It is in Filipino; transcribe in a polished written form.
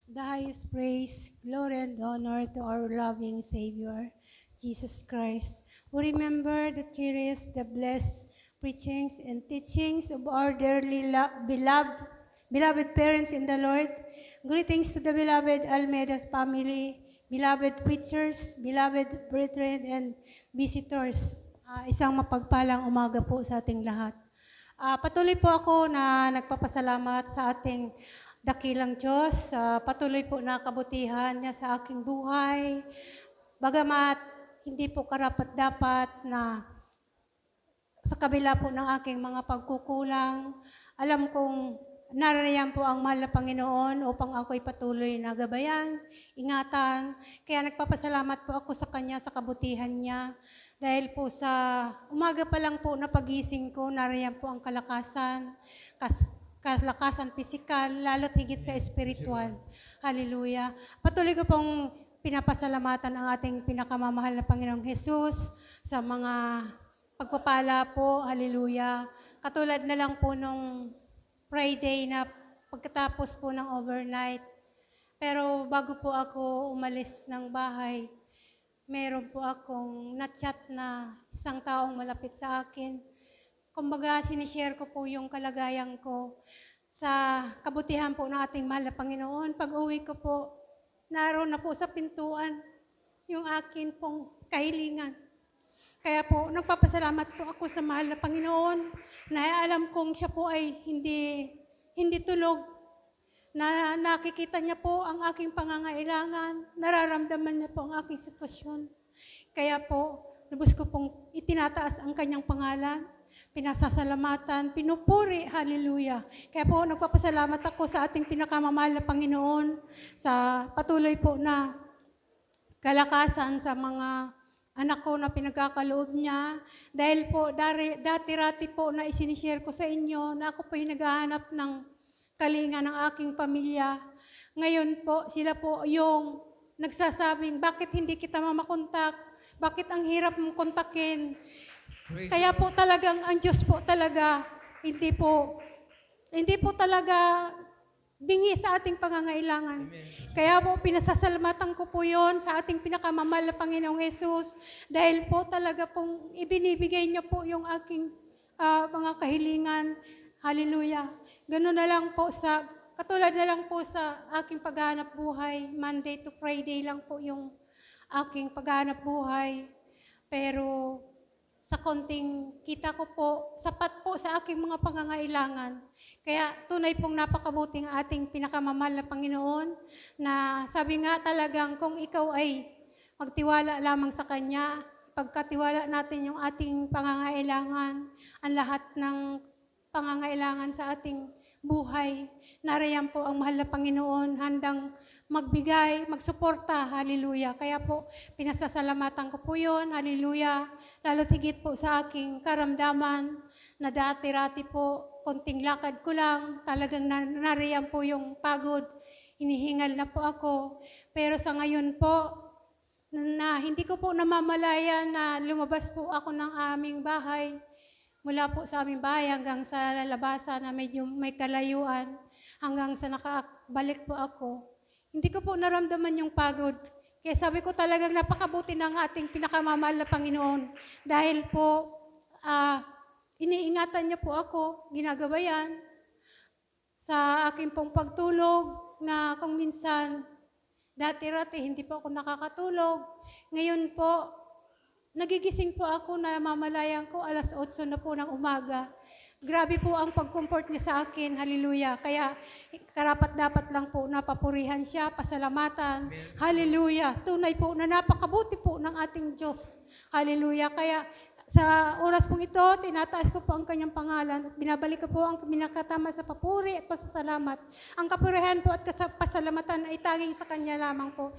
The highest praise, glory, and honor to our loving Savior, Jesus Christ, who remember the cherished, the blessed preachings and teachings of our dearly beloved parents in the Lord. Greetings to the beloved Almeida's family, beloved preachers, beloved brethren, and visitors. Isang mapagpalang umaga po sa ating lahat. Patuloy po ako na nagpapasalamat sa ating dakilang Diyos, patuloy po na kabutihan niya sa aking buhay. Bagamat hindi po karapat-dapat na sa kabila po ng aking mga pagkukulang, alam kong naririyan po ang mahal na Panginoon upang ako'y patuloy na gabayan, ingatan. Kaya nagpapasalamat po ako sa Kanya sa kabutihan niya. Dahil po sa umaga pa lang po na pagising ko, naririyan po ang kalakasan pisikal, lalo't higit sa espiritual. Hallelujah. Patuloy ko pong pinapasalamatan ang ating pinakamamahal na Panginoong Jesus sa mga pagpapala po. Hallelujah. Katulad na lang po nung Friday na pagkatapos po ng overnight. Pero bago po ako umalis ng bahay, meron po akong na-chat na isang taong malapit sa akin. Kumbaga, sinishare ko po yung kalagayan ko sa kabutihan po ng ating mahal na Panginoon. Pag-uwi ko po, naroon na po sa pintuan yung akin pong kahilingan. Kaya po, nagpapasalamat po ako sa mahal na Panginoon na alam kong siya po ay hindi tulog, na nakikita niya po ang aking pangangailangan, nararamdaman niya po ang aking sitwasyon. Kaya po, lubos ko pong itinataas ang kanyang pangalan, pinasasalamatan, pinupuri, hallelujah. Kaya po, nagpapasalamat ako sa ating pinakamamahal na Panginoon sa patuloy po na kalakasan sa mga anak ko na pinagkakaloob niya. Dahil po, dati-rati po na isinishare ko sa inyo na ako po yung naghahanap ng kalinga ng aking pamilya. Ngayon po, sila po yung nagsasabing, bakit hindi kita mamakontak? Bakit ang hirap mong kontakin? Kaya po talagang ang Diyos po talaga hindi po talaga bingi sa ating pangangailangan. Amen. Kaya po pinasasalamatan ko po yon sa ating pinakamamahal na Panginoong Jesus dahil po talaga pong ibinibigay niya po yung aking mga kahilingan. Hallelujah. Ganun na lang po katulad na lang po sa aking paghahanap buhay. Monday to Friday lang po yung aking paghahanap buhay. Pero sa konting kita ko po, sapat po sa aking mga pangangailangan. Kaya tunay pong napakabuting ating pinakamamahal na Panginoon na sabi nga talagang kung ikaw ay magtiwala lamang sa Kanya, pagkatiwala natin yung ating pangangailangan, ang lahat ng pangangailangan sa ating buhay, nariyan po ang mahal na Panginoon, handang magbigay, magsuporta, hallelujah. Kaya po, pinasasalamatan ko po yun, hallelujah. Lalo't higit po sa aking karamdaman na dati-rati po, konting lakad ko lang, talagang nariyan po yung pagod, hinihingal na po ako. Pero sa ngayon po, na hindi ko po namamalaya na lumabas po ako ng aming bahay, mula po sa aming bahay hanggang sa lalabasan na medyo may kalayuan, hanggang sa nakabalik po ako. Hindi ko po naramdaman yung pagod. Kaya sabi ko talagang napakabuti ng ating pinakamamahal na Panginoon. Dahil po, iniingatan niya po ako, ginagabayan sa aking pong pagtulog na kung minsan, dati-rati hindi po ako nakakatulog. Ngayon po, nagigising po ako na mamalayan ko, 8:00 na po ng umaga. Grabe po ang pag-comfort niya sa akin, hallelujah. Kaya karapat-dapat lang po napapurihan siya, pasalamatan, hallelujah. Tunay po na napakabuti po ng ating Diyos, hallelujah. Kaya sa oras pong ito, tinataas ko po ang kanyang pangalan at binabalik ko po ang pinakatama sa papuri at pasasalamat. Ang kapurihan po at pasalamatan ay tanging sa kanya lamang po.